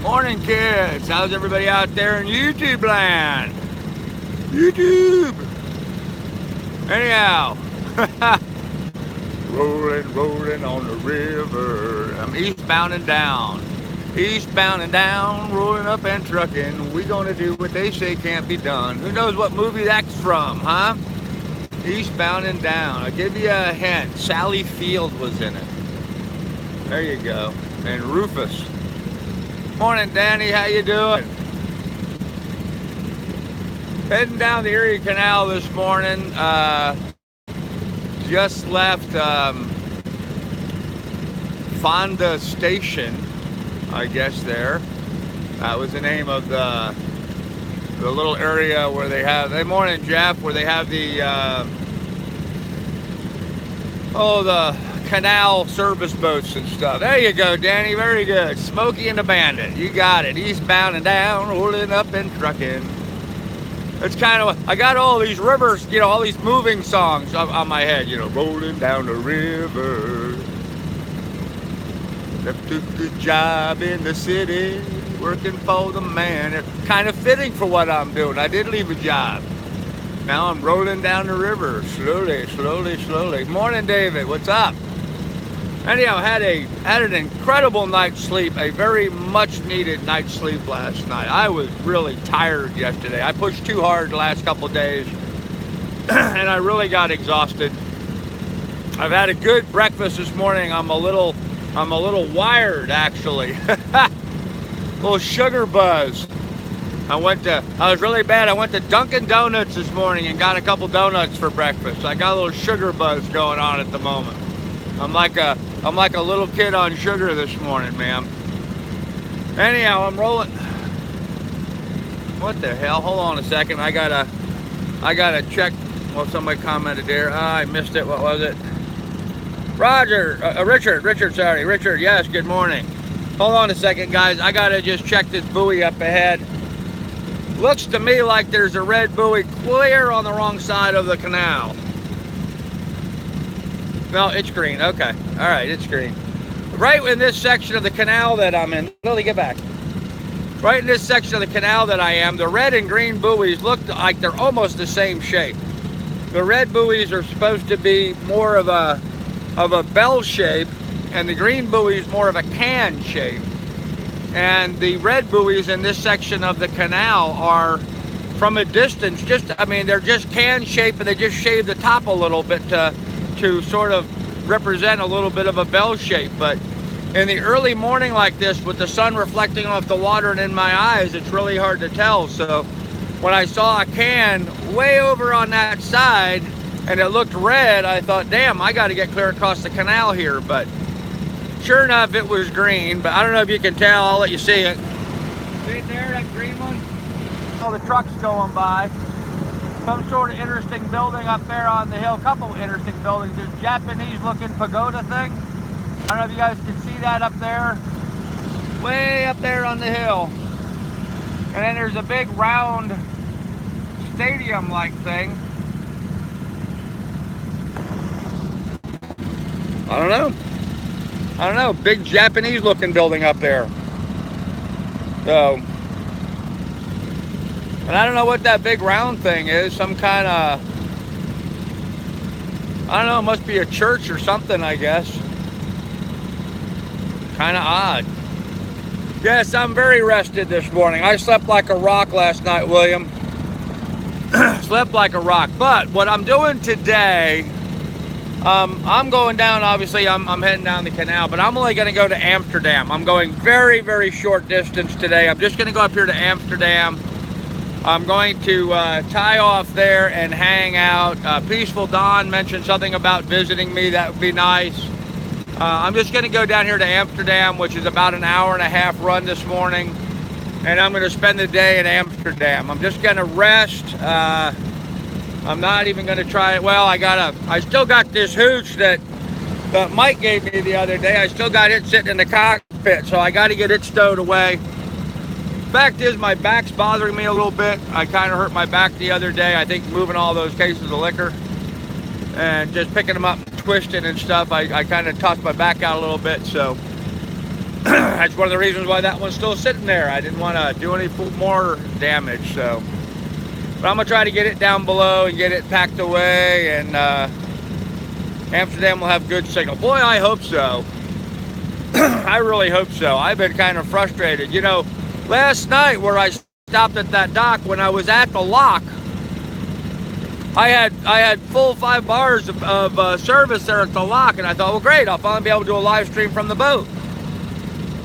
Morning, kids. How's everybody out there in YouTube land? YouTube. Anyhow, rolling on the river. I'm eastbound and down. Eastbound and down, rolling up and trucking. We gonna do what they say can't be done. Who knows what movie that's from, huh? Eastbound and down. I'll give you a hint. Sally Field was in it. There you go. And Rufus. Morning, Danny. How you doing? Heading down the Erie Canal this morning. Just left Fonda Station, I guess there. That was the name of the little area where they have. Hey, morning, Jeff. Where they have the the canal service boats and stuff. There you go, Danny. Very good. Smokey and the Bandit. You got it. Eastbound and down, rolling up and trucking. It's kind of, I got all these rivers, all these moving songs on my head, rolling down the river. Took a job in the city, working for the man. It's kind of fitting for what I'm doing. I did leave a job. Now I'm rolling down the river, slowly. Morning, David. What's up? Anyhow, had an incredible night's sleep, a very much needed night's sleep last night. I was really tired yesterday. I pushed too hard the last couple of days, and I really got exhausted. I've had a good breakfast this morning. I'm a little wired, actually. A little sugar buzz. I was really bad. I went to Dunkin' Donuts this morning and got a couple donuts for breakfast. I got a little sugar buzz going on at the moment. I'm like a little kid on sugar this morning, man. Anyhow, I'm rolling. What the hell? Hold on a second. I gotta check. Well, somebody commented there. I missed it. What was it? Roger, Richard, sorry. Richard, yes, good morning. Hold on a second, guys. I gotta just check this buoy up ahead. Looks to me like there's a red buoy clear on the wrong side of the canal. No, it's green. Okay. All right, it's green. Right in this section of the canal that I'm in. Lily, get back. Right in this section of the canal that I am, the red and green buoys look like they're almost the same shape. The red buoys are supposed to be more of a bell shape, and the green buoys more of a can shape. And the red buoys in this section of the canal are, from a distance, they're just can shape, and they just shave the top a little bit to sort of represent a little bit of a bell shape. But in the early morning like this, with the sun reflecting off the water and in my eyes, it's really hard to tell. So when I saw a can way over on that side and it looked red, I thought, damn, I got to get clear across the canal here. But sure enough, it was green. But I don't know if you can tell. I'll let you see it. See it there, that green one? All the trucks going by. Some sort of interesting building up there on the hill. A couple interesting buildings. There's a Japanese looking pagoda thing. I don't know if you guys can see that up there. Way up there on the hill. And then there's a big round stadium like thing. I don't know. Big Japanese looking building up there. So, and I don't know what that big round thing is. Some kind of, I don't know, it must be a church or something, I guess. Kind of odd. Yes, I'm very rested this morning. I slept like a rock last night, William. Slept like a rock. But what I'm doing today, I'm going down, obviously, I'm heading down the canal, but I'm only going to go to Amsterdam. I'm going very, very short distance today. I'm just going to go up here to Amsterdam. I'm going to tie off there and hang out. Peaceful Dawn mentioned something about visiting me. That would be nice. I'm just going to go down here to Amsterdam, which is about an hour and a half run this morning. And I'm going to spend the day in Amsterdam. I'm just going to rest. I'm not even going to try it. Well, I still got this hooch that Mike gave me the other day. I still got it sitting in the cockpit, so I got to get it stowed away. Fact is, my back's bothering me a little bit. I kind of hurt my back the other day, I think, moving all those cases of liquor and just picking them up and twisting and stuff. I kind of tossed my back out a little bit, so That's one of the reasons why that one's still sitting there. I didn't want to do any more damage, so. But I'm going to try to get it down below and get it packed away, and Amsterdam will have good signal. Boy, I hope so. I really hope so. I've been kind of frustrated. You know, last night where I stopped at that dock, when I was at the lock, I had full 5 bars of service there at the lock, and I thought, well, great, I'll finally be able to do a live stream from the boat.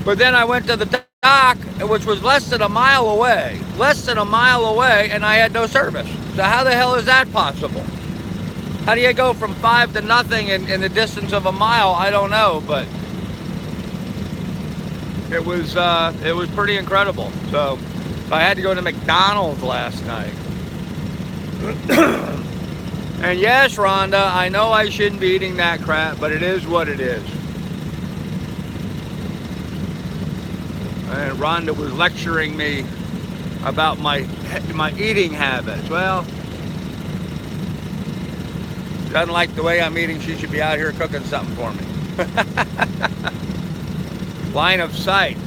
But then I went to the dock, which was less than a mile away, and I had no service. So how the hell is that possible? How do you go from 5 to nothing in the distance of a mile? I don't know, but it was pretty incredible. So I had to go to McDonald's last night. And yes, Rhonda, I know I shouldn't be eating that crap, but it is what it is. And Rhonda was lecturing me about my eating habits. Well, she doesn't like the way I'm eating. She should be out here cooking something for me. Line of sight.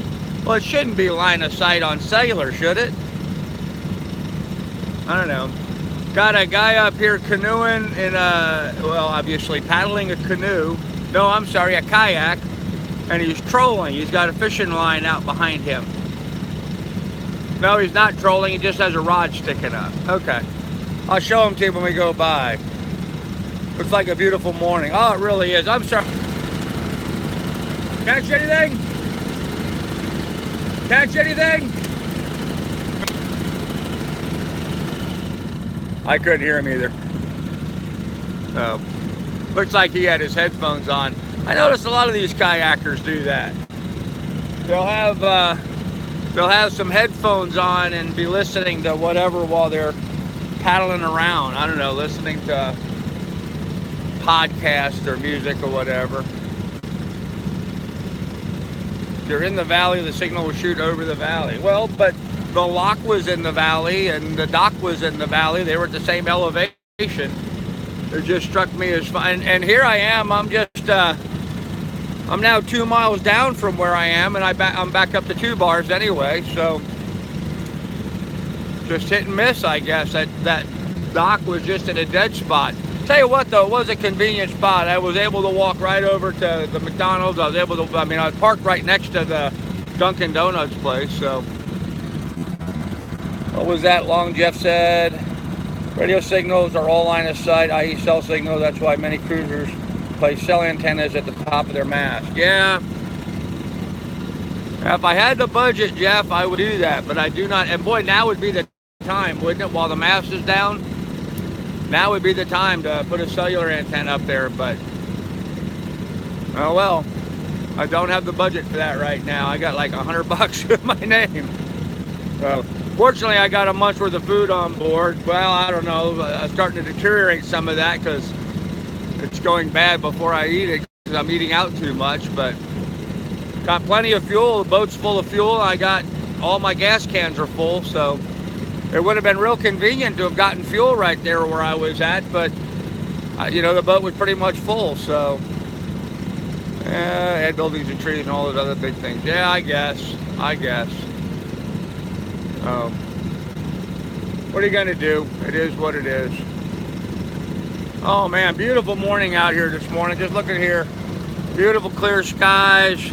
Well, it shouldn't be line of sight on cellular, should it? I don't know. Got a guy up here canoeing in well, obviously paddling a canoe. No, I'm sorry, a kayak. And he's trolling. He's got a fishing line out behind him. No, he's not trolling. He just has a rod sticking up. Okay. I'll show him to you when we go by. Looks like a beautiful morning. Oh, it really is. I'm sorry. Catch anything? Catch anything? I couldn't hear him either. So, looks like he had his headphones on. I noticed a lot of these kayakers do that. They'll have some headphones on and be listening to whatever while they're paddling around. I don't know, listening to podcasts or music or whatever. If you're in the valley, the signal will shoot over the valley. Well, but the lock was in the valley and the dock was in the valley. They were at the same elevation. It just struck me as fine. And here I am. I'm now 2 miles down from where I am, and I'm back up to 2 bars anyway. So just hit and miss, I guess. That dock was just in a dead spot. Tell you what, though, it was a convenient spot. I was able to walk right over to the McDonald's. I was parked right next to the Dunkin' Donuts place. So what was that? Long Jeff said, radio signals are all line of sight, i.e. cell signals. That's why many cruisers place cell antennas at the top of their mast. Yeah. If I had the budget, Jeff, I would do that, but I do not. And boy, now would be the time, wouldn't it? While the mast is down, now would be the time to put a cellular antenna up there, but oh well. I don't have the budget for that right now. I got like $100 in my name. So, fortunately, I got a month's worth of food on board. Well, I don't know. I'm starting to deteriorate some of that because it's going bad before I eat it because I'm eating out too much, but got plenty of fuel. The boat's full of fuel. I got all my gas cans are full, so it would have been real convenient to have gotten fuel right there where I was at, but you know, the boat was pretty much full, so had buildings and trees and all those other big things. Yeah, I guess. What are you gonna do? It is what it is. Oh man, beautiful morning out here this morning. Just look at here. Beautiful clear skies.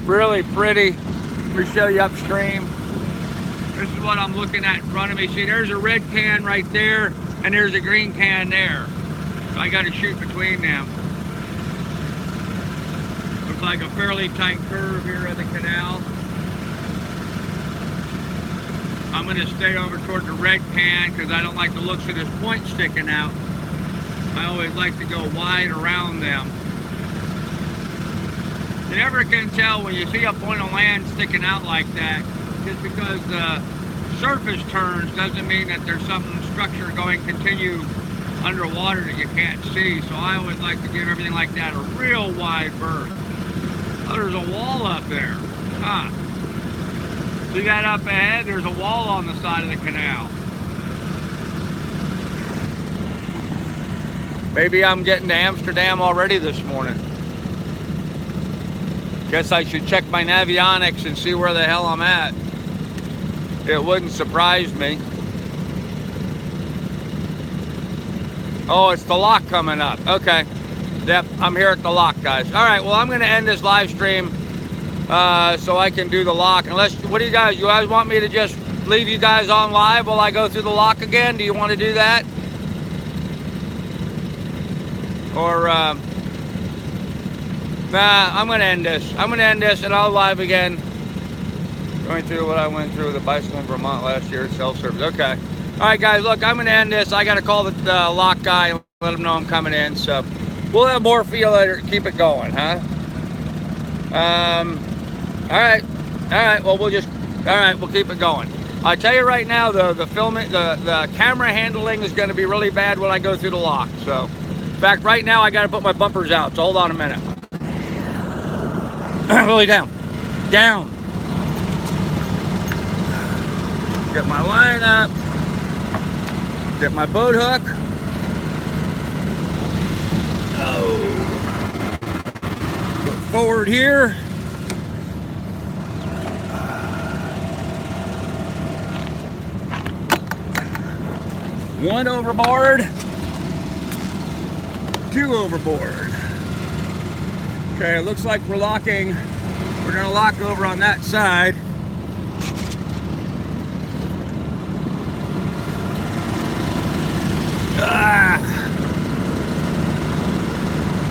Really pretty. Let me show you upstream. This is what I'm looking at in front of me. See, there's a red can right there, and there's a green can there. So I gotta shoot between them. Looks like a fairly tight curve here of the canal. I'm gonna stay over toward the red can because I don't like the looks of this point sticking out. I always like to go wide around them. You never can tell when you see a point of land sticking out like that. Just because the surface turns doesn't mean that there's some structure going to continue underwater that you can't see. So I always like to give everything like that a real wide berth. Oh, there's a wall up there. Huh. See that up ahead? There's a wall on the side of the canal. Maybe I'm getting to Amsterdam already this morning. Guess I should check my navionics and see where the hell I'm at. It wouldn't surprise me. Oh, it's the lock coming up. Okay. Yep, I'm here at the lock, guys. All right, well, I'm going to end this live stream so I can do the lock. Unless, what do you guys want me to just leave you guys on live while I go through the lock again? Do you want to do that? Or, nah, I'm going to end this. I'm going to end this and I'll live again. Going through what I went through with the bicycle in Vermont last year, self-service. Okay. All right, guys, look, I'm going to end this. I got to call the lock guy and let him know I'm coming in, so we'll have more for you later. Keep it going, huh? All right, well, we'll keep it going. I tell you right now, the camera handling is going to be really bad when I go through the lock. So, in fact, right now I got to put my bumpers out. So hold on a minute. Really down. Get my line up. Get my boat hook. Go forward here. One overboard. Two overboard. Okay, it looks like we're locking. We're gonna lock over on that side.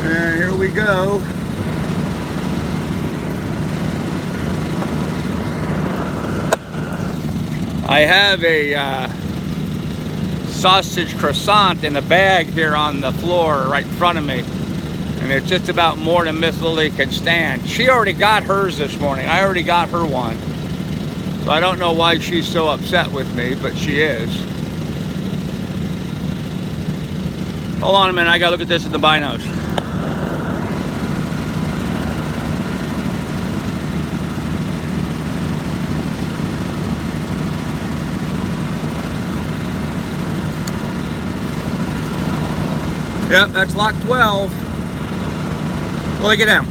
And here we go. I have a sausage croissant in a bag here on the floor right in front of me. And it's just about more than Miss Lily can stand. She already got hers this morning. I already got her one. So I don't know why she's so upset with me, but she is. Hold on a minute, I gotta look at this in the binos. Yep, that's lock 12. Well, get down.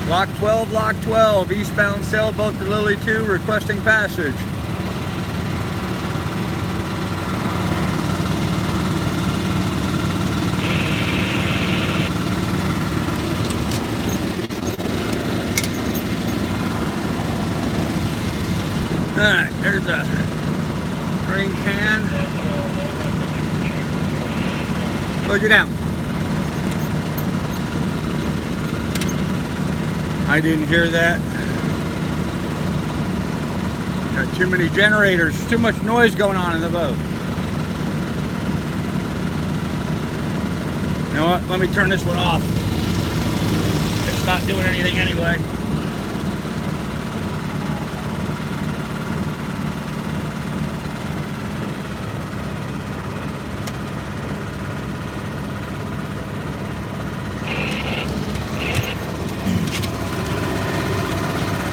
Lock 12, eastbound sailboat to Lily 2, requesting passage. Alright, there's a green can. Look it down. I didn't hear that. Got too many generators, too much noise going on in the boat. You know what? Let me turn this one off. It's not doing anything anyway.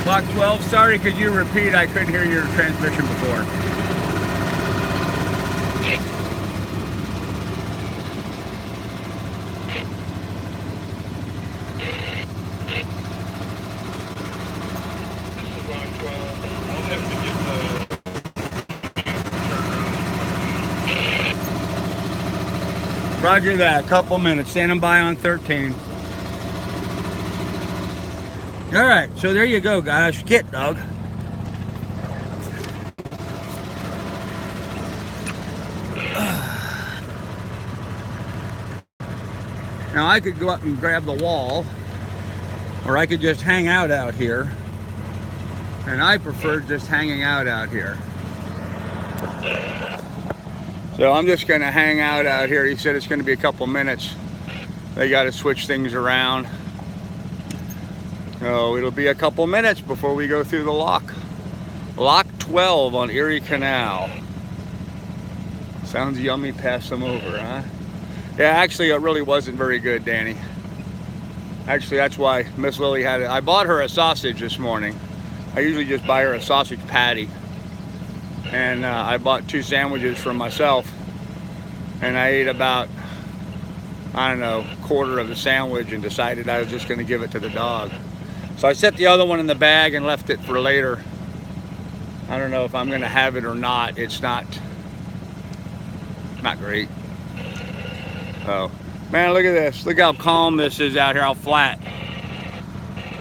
Block 12, sorry, could you repeat? I couldn't hear your transmission before. Roger that, a couple minutes, standing by on 13. All right, so there you go, guys. Get, dog. Now I could go up and grab the wall, or I could just hang out here. And I prefer just hanging out here. So I'm just gonna hang out here. He said it's gonna be a couple minutes. They gotta switch things around. So it'll be a couple minutes before we go through the lock. Lock 12 on Erie Canal. Sounds yummy, pass them over, huh? Yeah, actually it really wasn't very good, Danny. Actually, that's why Miss Lily had it. I bought her a sausage this morning. I usually just buy her a sausage patty. And I bought 2 sandwiches for myself. and I ate about, I don't know, a quarter of the sandwich and decided I was just going to give it to the dog. So I set the other one in the bag and left it for later. I don't know if I'm going to have it or not. It's not great. Oh, man, look at this. Look how calm this is out here, how flat.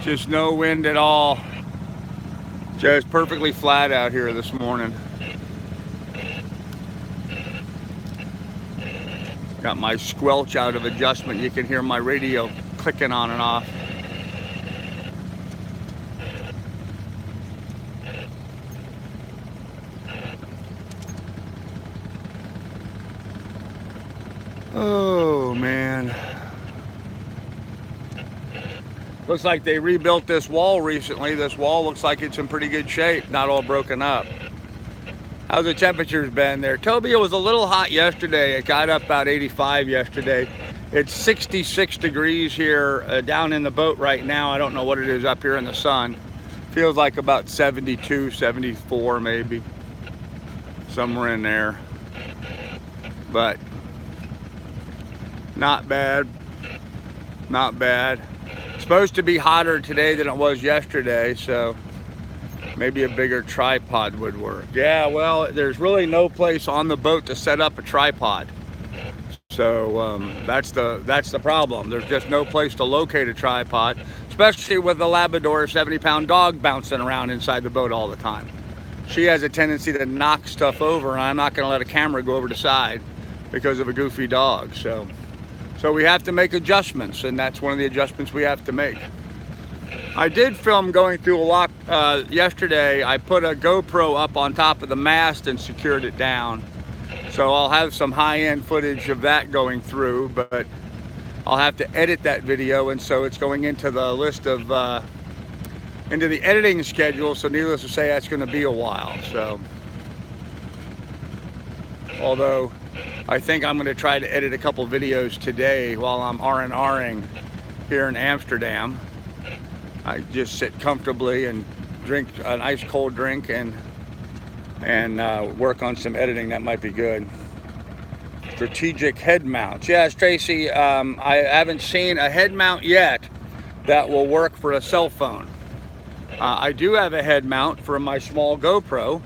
Just no wind at all. Just perfectly flat out here this morning. Got my squelch out of adjustment. You can hear my radio clicking on and off. Oh, man. Looks like they rebuilt this wall recently. This wall looks like it's in pretty good shape, not all broken up. How's the temperatures been there? Toby, it was a little hot yesterday. It got up about 85 yesterday. It's 66 degrees here down in the boat right now. I don't know what it is up here in the sun. Feels like about 72, 74 maybe. Somewhere in there. But not bad. Not bad. It's supposed to be hotter today than it was yesterday, so maybe a bigger tripod would work. Yeah, well, there's really no place on the boat to set up a tripod. So that's the problem. There's just no place to locate a tripod, especially with a Labrador 70-pound dog bouncing around inside the boat all the time. She has a tendency to knock stuff over, and I'm not going to let a camera go over the side because of a goofy dog. So we have to make adjustments, and that's one of the adjustments we have to make. I did film going through a lock yesterday. I put a GoPro up on top of the mast and secured it down. So I'll have some high-end footage of that going through, but I'll have to edit that video, and so it's going into the list of, into the editing schedule, so needless to say, that's going to be a while. So, although I think I'm going to try to edit a couple videos today while I'm R&Ring here in Amsterdam. I just sit comfortably and drink an ice cold drink and work on some editing. That might be good. Strategic head mounts. Yes, Tracy, I haven't seen a head mount yet that will work for a cell phone. I do have a head mount for my small GoPro,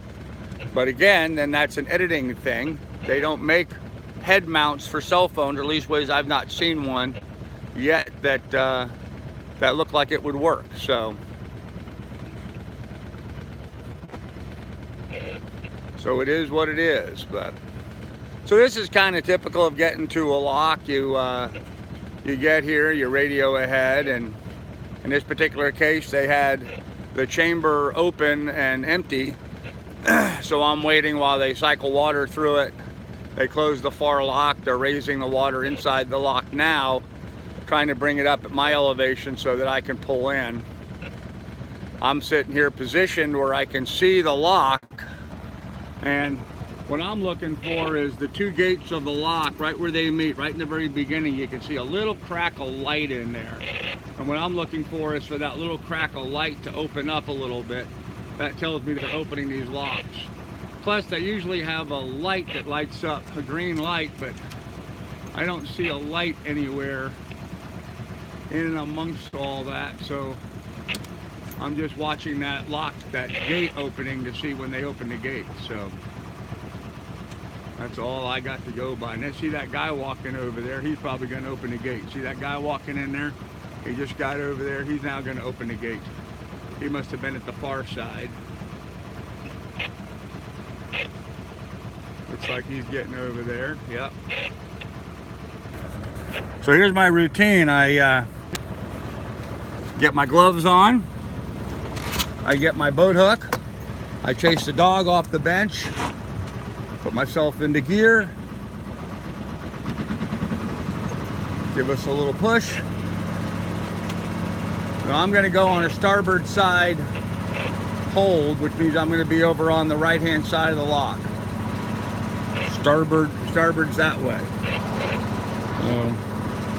but again, then that's an editing thing. They don't make head mounts for cell phones, or at least ways I've not seen one yet that that look like it would work. So it is what it is. But so this is kind of typical of getting to a lock. You get here, your radio ahead, and in this particular case they had the chamber open and empty. So I'm waiting while they cycle water through it. They close the far lock. They're raising the water inside the lock now, trying to bring it up at my elevation so that I can pull in. I'm sitting here positioned where I can see the lock, and what I'm looking for is the two gates of the lock right where they meet, right in the very beginning. You can see a little crack of light in there, and what I'm looking for is for that little crack of light to open up a little bit. That tells me they're opening these locks. Plus, they usually have a light that lights up, a green light, but I don't see a light anywhere in and amongst all that. So I'm just watching that lock, that gate opening, to see when they open the gate. So that's all I got to go by. And then see that guy walking over there, he's probably going to open the gate. See that guy walking in there? He just got over there. He's now going to open the gate. He must have been at the far side. Looks like he's getting over there. Yep. So here's my routine. I get my gloves on. I get my boat hook. I chase the dog off the bench. Put myself into gear. Give us a little push. So I'm going to go on a starboard side hold, which means I'm going to be over on the right-hand side of the lock. Starboard's that way.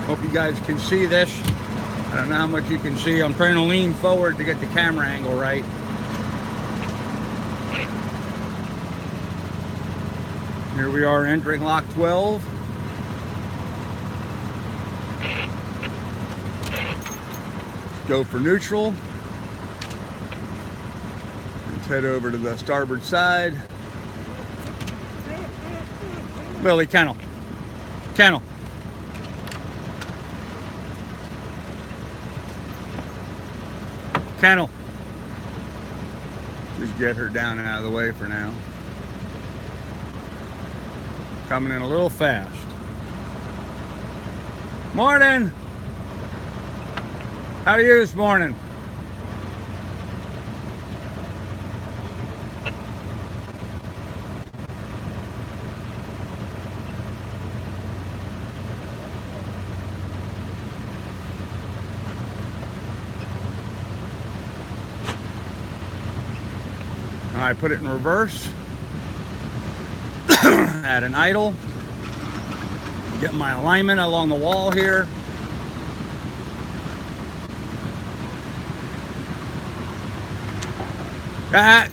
Hope you guys can see this. I don't know how much you can see. I'm trying to lean forward to get the camera angle right. Here we are entering lock 12. go for neutral. Let's head over to the starboard side. Lily, kennel. Kennel. Kennel. Just get her down and out of the way for now. Coming in a little fast. Morning. How are you this morning? I put it in reverse. Add an idle. Get my alignment along the wall here.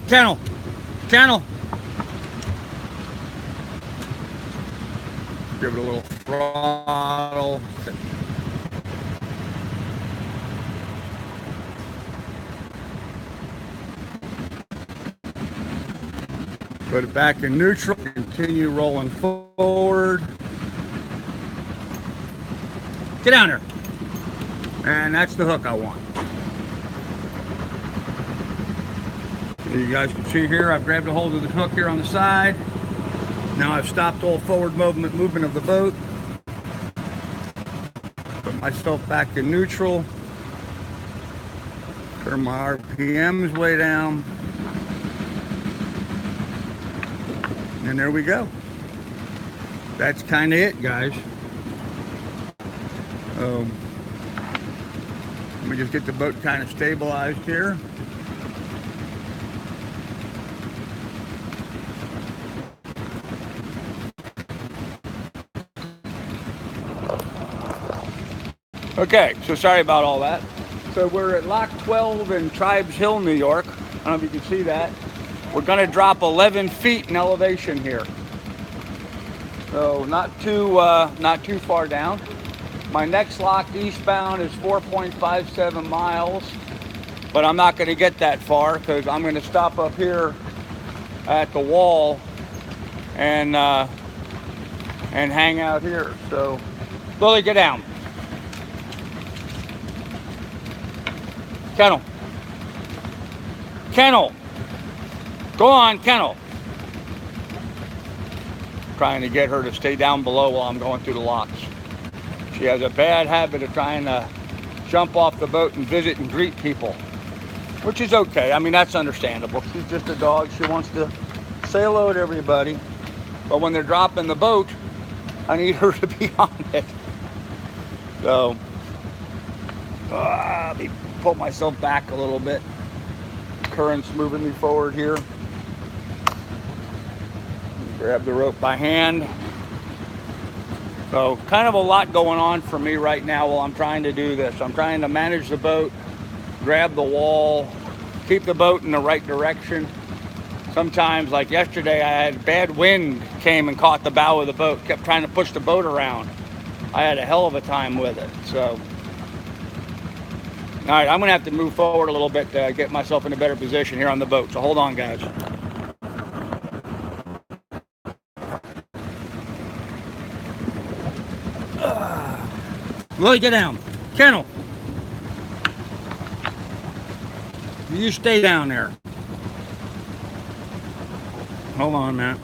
Kennel. Kennel. Give it a little throttle. Put it back in neutral, continue rolling forward. Get down there. And that's the hook I want. You guys can see here, I've grabbed a hold of the hook here on the side. Now I've stopped all forward movement of the boat. Put myself back in neutral. Turn my RPMs way down. And there we go. That's kind of it, guys. Let me just get the boat kind of stabilized here. Okay, so sorry about all that. So we're at Lock 12 in Tribes Hill, New York. I don't know if you can see that. We're going to drop 11 feet in elevation here. So not too far down. My next lock eastbound is 4.57 miles, but I'm not going to get that far because I'm going to stop up here at the wall and hang out here. So slowly get down. Kennel. Kennel. Go on, Kennel. Trying to get her to stay down below while I'm going through the locks. She has a bad habit of trying to jump off the boat and visit and greet people, which is okay. I mean, that's understandable. She's just a dog. She wants to say hello to everybody. But when they're dropping the boat, I need her to be on it. So, let me pull myself back a little bit. Current's moving me forward here. Grab the rope by hand. So kind of a lot going on for me right now while I'm trying to do this. I'm trying to manage the boat, grab the wall, keep the boat in the right direction. Sometimes, like yesterday, I had bad wind came and caught the bow of the boat, kept trying to push the boat around. I had a hell of a time with it. So, all right, I'm gonna have to move forward a little bit to get myself in a better position here on the boat. So hold on, guys. Lily, get down. Kennel. You stay down there. Hold on, man.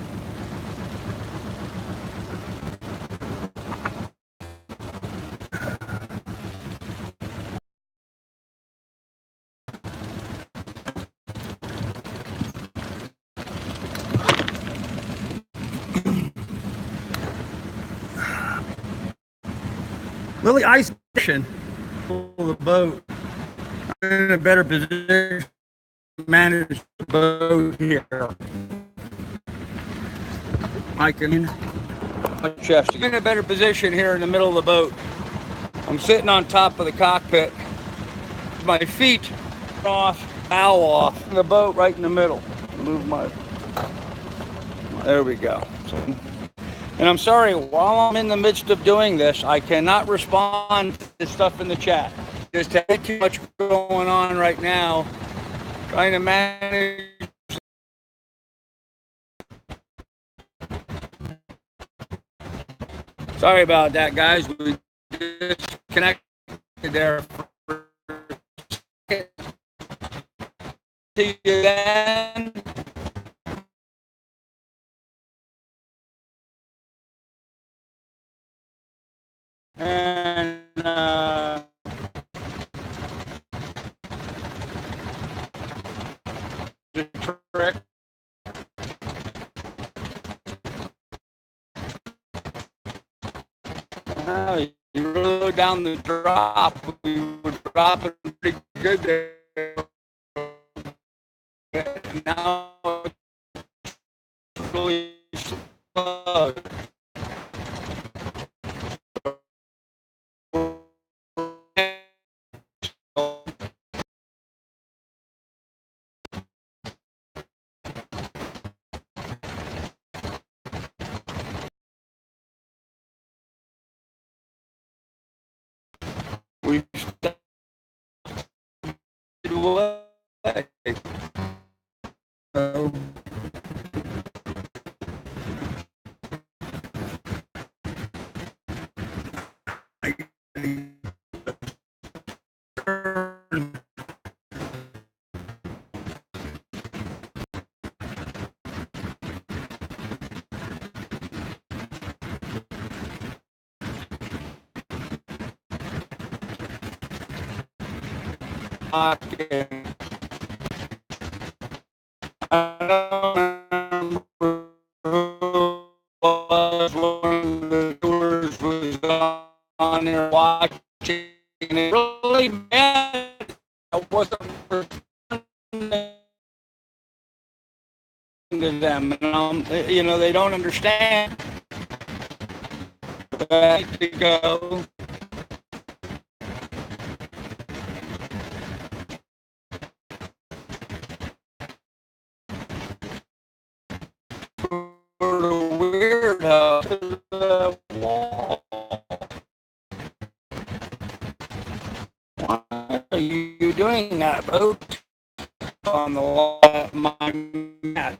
Lily, ice station. Pull the boat. I'm in a better position to manage the boat here. I can chest. I'm in a better position here in the middle of the boat. I'm sitting on top of the cockpit. My feet off, bow off, and the boat right in the middle. Move my. There we go. And I'm sorry, while I'm in the midst of doing this, I cannot respond to the stuff in the chat. just have too much going on right now. Trying to manage. Sorry about that, guys. We disconnected there for a second. See you then. And the trick. You really down the drop. We were dropping pretty good there. Now it's really slow. We stayed away. I don't remember who was one of the tours was on there watching, and it really bad. I wasn't responding to them, and you know, they don't understand. I have to go. Weirdo to the wall. Why are you doing that, boat? On the wall of my mat.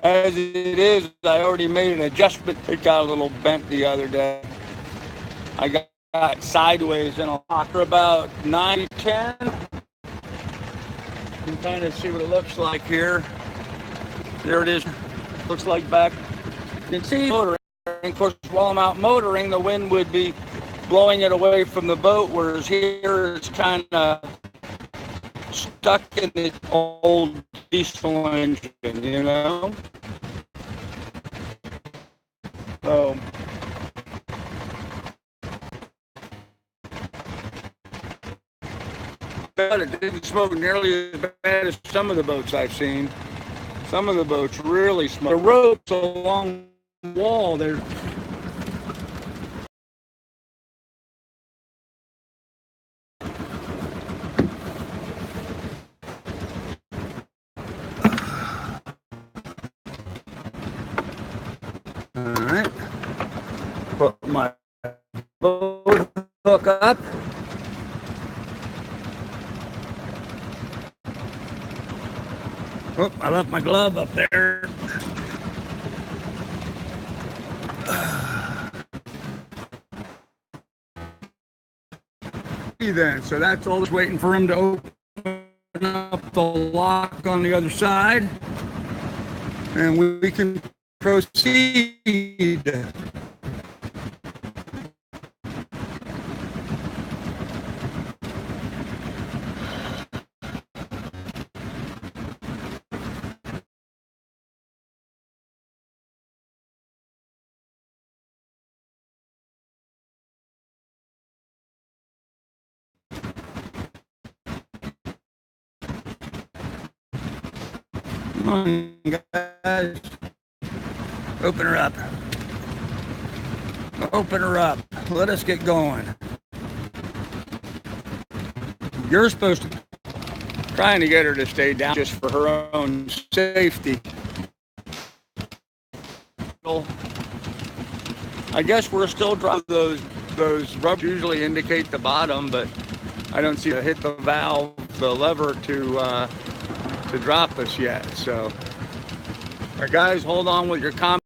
As it is, I already made an adjustment. It got a little bent the other day. I got sideways in a locker about 9-10. You can kind of see what it looks like here. There it is. Looks like back. You can see motoring. Of course, while I'm out motoring, the wind would be blowing it away from the boat, whereas here it's kind of stuck in the old diesel engine, you know? So, but it didn't smoke nearly as bad as some of the boats I've seen. Some of the boats really smoke. The ropes along the wall, they're all right. Put my boat hook up. Oh, I left my glove up there. Then, so that's all just waiting for him to open up the lock on the other side, and we can proceed. Come on, guys. Open her up. Open her up. Let us get going. You're supposed to trying to get her to stay down just for her own safety. I guess we're still dropping those rubbers usually indicate the bottom, but I don't see to hit the valve, the lever to drop us yet. So, all right, guys, hold on with your comments.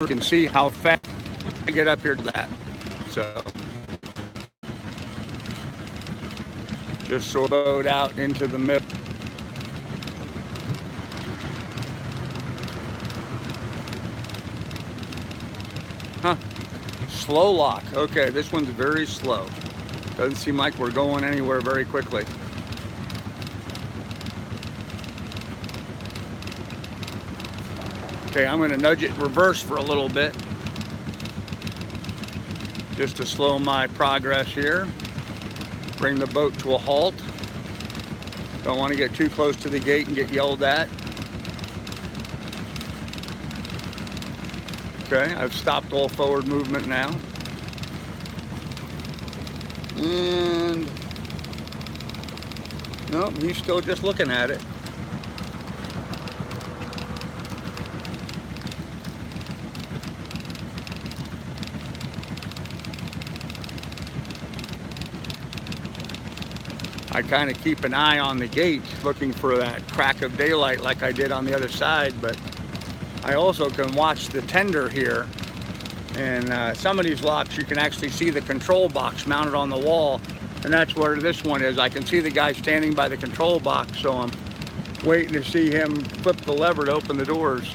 You can see how fast I get up here to that. So, just sort of boat out into the middle. Huh. Slow lock. Okay, this one's very slow. Doesn't seem like we're going anywhere very quickly. Okay, I'm going to nudge it reverse for a little bit, just to slow my progress here. Bring the boat to a halt. Don't want to get too close to the gate and get yelled at. Okay, I've stopped all forward movement now. And no, he's still just looking at it. I kind of keep an eye on the gate, looking for that crack of daylight like I did on the other side, but I also can watch the tender here. And some of these locks, you can actually see the control box mounted on the wall, and that's where this one is. I can see the guy standing by the control box, so I'm waiting to see him flip the lever to open the doors.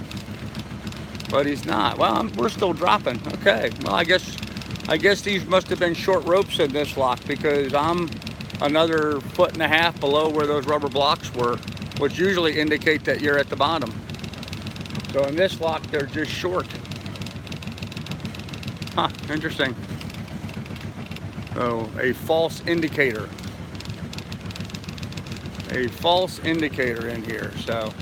But he's not. Well, we're still dropping. Okay. Well, I guess these must have been short ropes in this lock, because I'm another 1.5 feet below where those rubber blocks were, which usually indicate that you're at the bottom. So in this lock, they're just short. Huh, interesting. So a false indicator. A false indicator in here, so.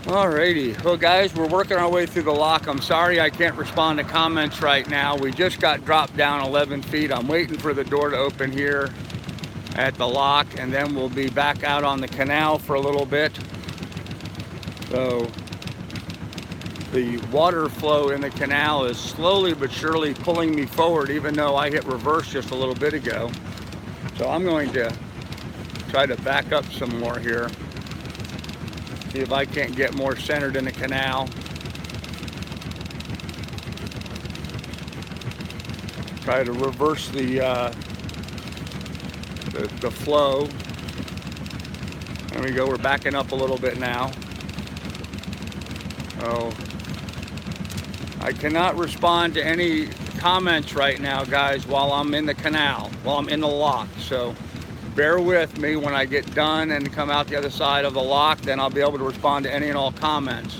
Alrighty, well guys, we're working our way through the lock. I'm sorry I can't respond to comments right now. We just got dropped down 11 feet. I'm waiting for the door to open here at the lock, and then we'll be back out on the canal for a little bit. So the water flow in the canal is slowly but surely pulling me forward, even though I hit reverse just a little bit ago. So I'm going to try to back up some more here. See if I can't get more centered in the canal. Try to reverse the flow. There we go, we're backing up a little bit now. Oh, I cannot respond to any comments right now, guys, while I'm in the canal, while I'm in the lock. So bear with me. When I get done and come out the other side of the lock, then I'll be able to respond to any and all comments.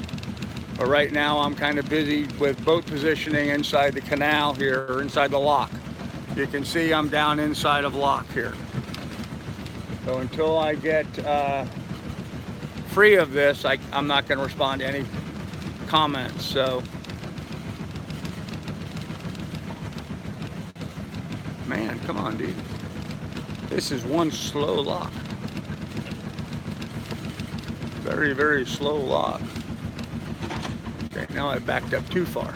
But right now I'm kind of busy with boat positioning inside the canal here, or inside the lock. You can see I'm down inside of lock here. So until I get free of this, I'm not going to respond to any comments. So, man, come on, dude. This is one slow lock. Very, very slow lock. Okay, now I backed up too far.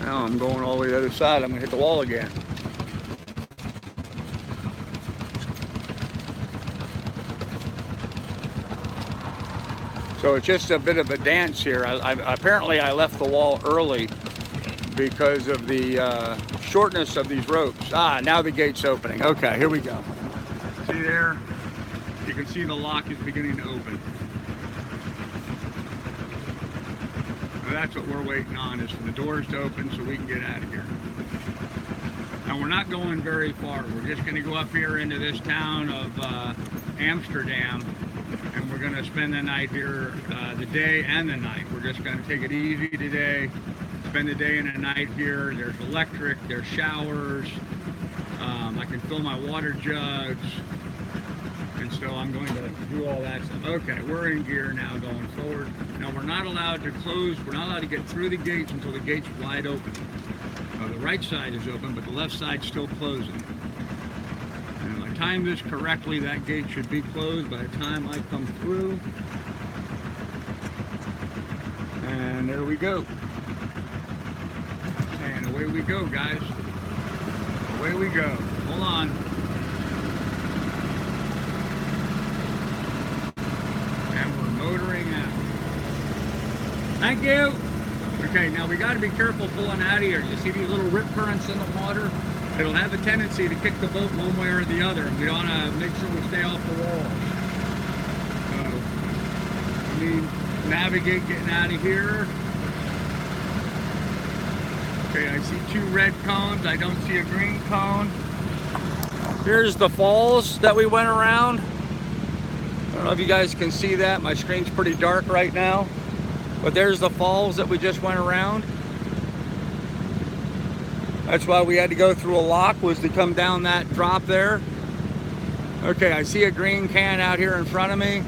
Now I'm going all the way to the other side. I'm going to hit the wall again. So it's just a bit of a dance here. Apparently I left the wall early because of the shortness of these ropes. Ah, now the gate's opening. Okay, here we go. See there? You can see the lock is beginning to open. So that's what we're waiting on, is for the doors to open so we can get out of here. Now we're not going very far. We're just going to go up here into this town of Amsterdam, and we're going to spend the night here, the day and the night. We're just going to take it easy today, spend the day and the night here. There's electric, there's showers, I can fill my water jugs, and so I'm going to do all that stuff. Okay, we're in gear now going forward. Now we're not allowed to close, we're not allowed to get through the gates until the gate's wide open. The right side is open, but the left side's still closing. And if I time this correctly, that gate should be closed by the time I come through. And there we go. And away we go, guys. Away we go. Hold on. And we're motoring out. Thank you. Okay, now we got to be careful pulling out of here. You see these little rip currents in the water? It'll have a tendency to kick the boat one way or the other. We want to make sure we stay off the wall. So, navigate getting out of here. Okay, I see 2 red cones. I don't see a green cone. Here's the falls that we went around. I don't know if you guys can see that. My screen's pretty dark right now. But there's the falls that we just went around. That's why we had to go through a lock, was to come down that drop there. Okay, I see a green can out here in front of me.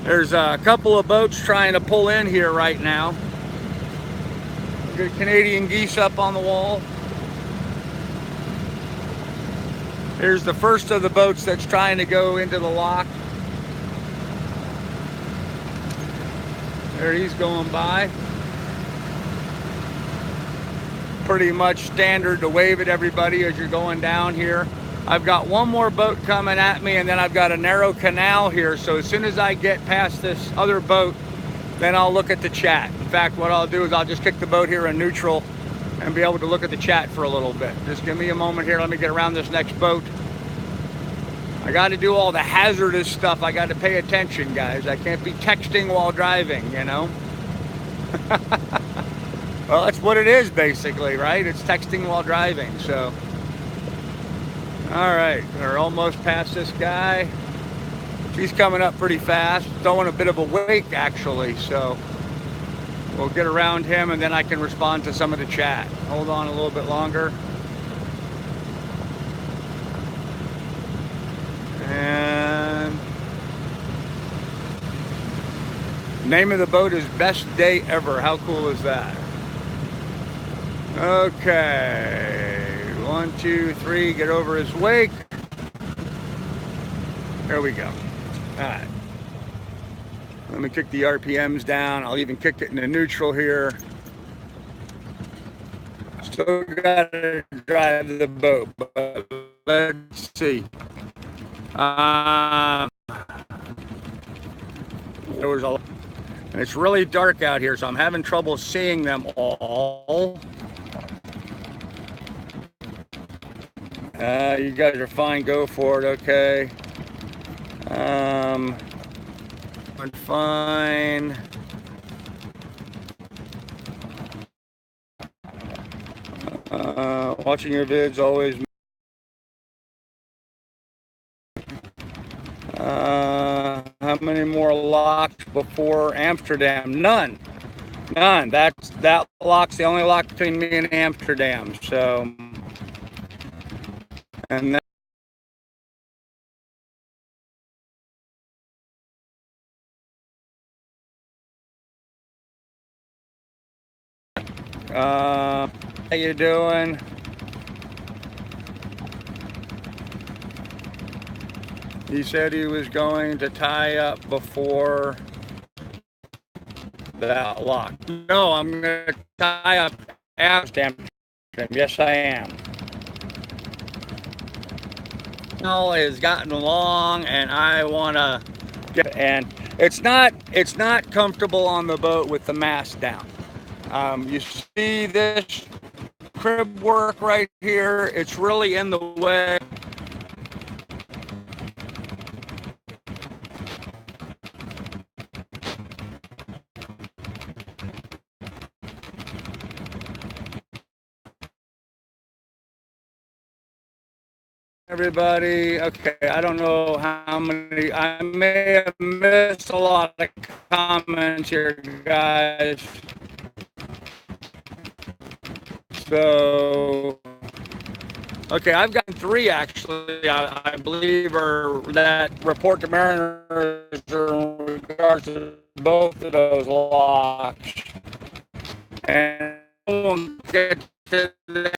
There's a couple of boats trying to pull in here right now. Good Canadian geese up on the wall. Here's the first of the boats that's trying to go into the lock. There he's going by. Pretty much standard to wave at everybody as you're going down here. I've got one more boat coming at me, and then I've got a narrow canal here. So as soon as I get past this other boat, then I'll look at the chat. In fact, what I'll do is I'll just kick the boat here in neutral and be able to look at the chat for a little bit. Just give me a moment here. Let me get around this next boat. I got to do all the hazardous stuff. I got to pay attention, guys. I can't be texting while driving, you know? Well, that's what it is, basically, right? It's texting while driving, so. All right, we're almost past this guy. He's coming up pretty fast, throwing a bit of a wake, actually, so we'll get around him, and then I can respond to some of the chat. Hold on a little bit longer. And name of the boat is Best Day Ever. How cool is that? Okay, 1, 2, 3, get over his wake. There we go. All right. Let me kick the RPMs down. I'll even kick it into neutral here. Still gotta drive the boat, but let's see. There was a, and it's really dark out here, so I'm having trouble seeing them all. You guys are fine, go for it, okay. I'm fine. Watching your vids always. How many more locks before Amsterdam? None. None. That lock's the only lock between me and Amsterdam. So, and then, how you doing? He said he was going to tie up before that lock. No, I'm going to tie up Amsterdam. Yes, I am. Tunnel has gotten long, and I want to get. And it's not comfortable on the boat with the mast down. You see this crib work right here? It's really in the way. Everybody, okay, I don't know how many, I may have missed a lot of comments here, guys. So, okay, I've gotten 3 actually, I believe, are that report to mariners in regards to both of those locks. And we'll get to